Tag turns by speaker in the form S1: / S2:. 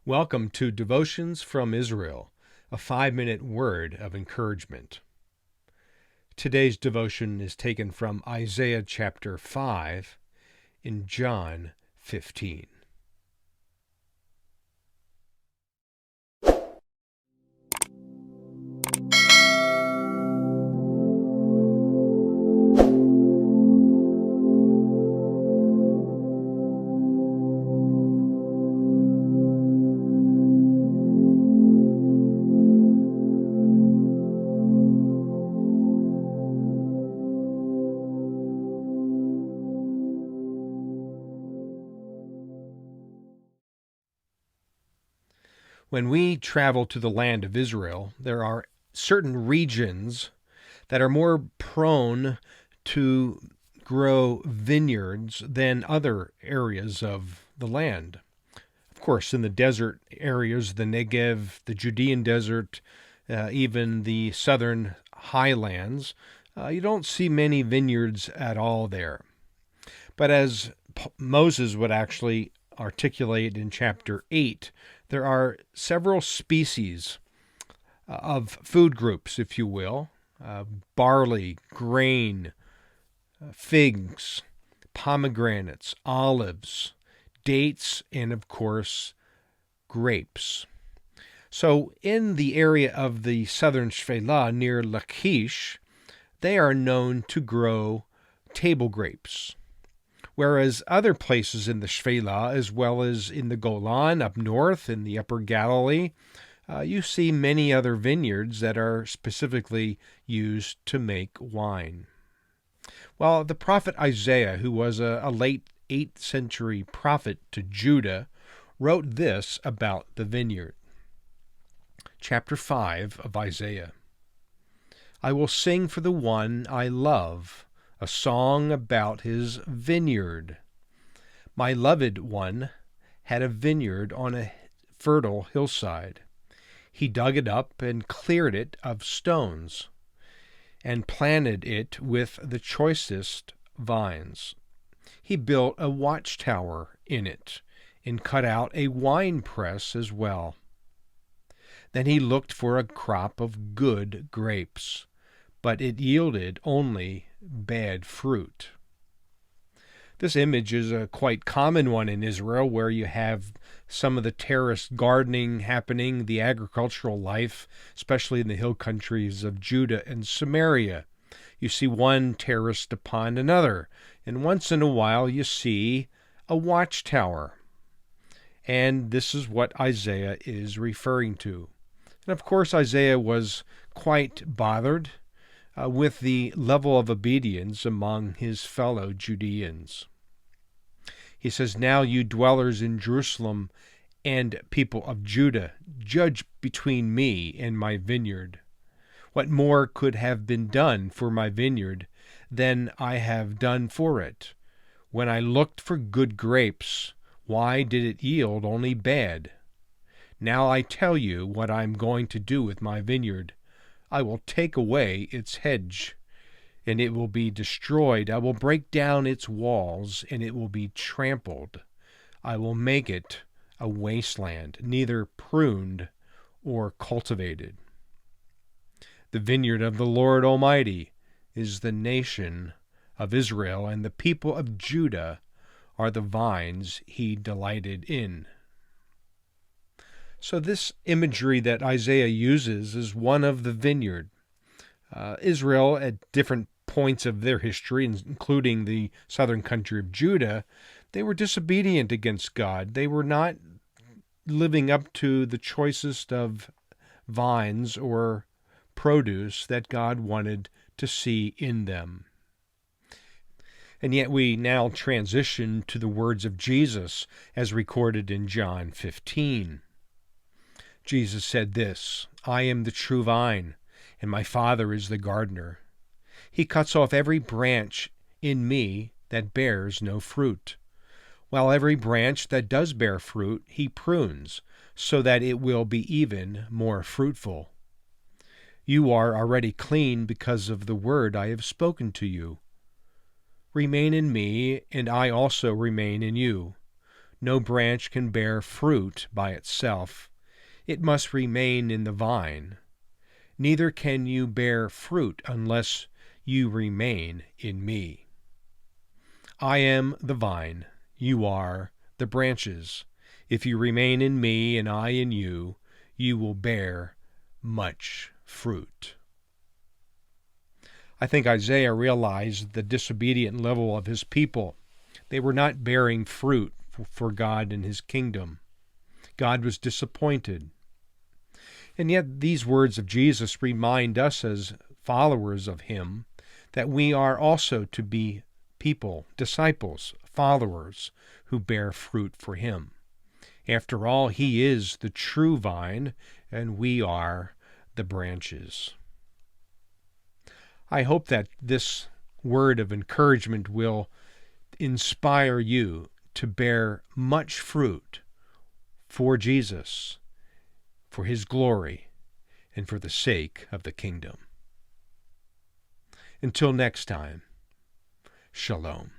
S1: Welcome to Devotions from Israel, a 5-minute word of encouragement. Today's devotion is taken from Isaiah chapter 5 in John 15. When we travel to the land of Israel, there are certain regions that are more prone to grow vineyards than other areas of the land. Of course, in the desert areas, the Negev, the Judean desert, even the southern highlands, you don't see many vineyards at all there. But as Moses would actually articulate in chapter 8, there are several species of food groups, if you will, barley, grain, figs, pomegranates, olives, dates, and of course, grapes. So in the area of the southern Shephelah near Lachish, they are known to grow table grapes. Whereas other places in the Shephelah, as well as in the Golan up north in the upper Galilee, you see many other vineyards that are specifically used to make wine. Well, the prophet Isaiah, who was a late 8th century prophet to Judah, wrote this about the vineyard. Chapter 5 of Isaiah. I will sing for the one I love, a song about his vineyard. My loved one had a vineyard on a fertile hillside. He dug it up and cleared it of stones, and planted it with the choicest vines. He built a watchtower in it, and cut out a winepress as well. Then he looked for a crop of good grapes, but it yielded only bad fruit. This image is a quite common one in Israel, where you have some of the terraced gardening happening, the agricultural life, especially in the hill countries of Judah and Samaria. You see one terraced upon another, and once in a while you see a watchtower. And this is what Isaiah is referring to. And of course, Isaiah was quite bothered with the level of obedience among his fellow Judeans. He says, Now you dwellers in Jerusalem and people of Judah, judge between me and my vineyard. What more could have been done for my vineyard than I have done for it? When I looked for good grapes, why did it yield only bad? Now I tell you what I am going to do with my vineyard. I will take away its hedge, and it will be destroyed. I will break down its walls, and it will be trampled. I will make it a wasteland, neither pruned or cultivated. The vineyard of the Lord Almighty is the nation of Israel, and the people of Judah are the vines he delighted in. So this imagery that Isaiah uses is one of the vineyard. Israel, at different points of their history, including the southern country of Judah, they were disobedient against God. They were not living up to the choicest of vines or produce that God wanted to see in them. And yet we now transition to the words of Jesus as recorded in John 15. Jesus said this, I am the true vine, and my Father is the gardener. He cuts off every branch in me that bears no fruit, while every branch that does bear fruit he prunes, so that it will be even more fruitful. You are already clean because of the word I have spoken to you. Remain in me, and I also remain in you. No branch can bear fruit by itself. It must remain in the vine. Neither can you bear fruit unless you remain in me. I am the vine, you are the branches. If you remain in me and I in you, you will bear much fruit. I think Isaiah realized the disobedient level of his people. They were not bearing fruit for God and his kingdom. God was disappointed. And yet these words of Jesus remind us as followers of him that we are also to be people, disciples, followers who bear fruit for him. After all, he is the true vine, and we are the branches. I hope that this word of encouragement will inspire you to bear much fruit for Jesus, for his glory, and for the sake of the kingdom. Until next time, shalom.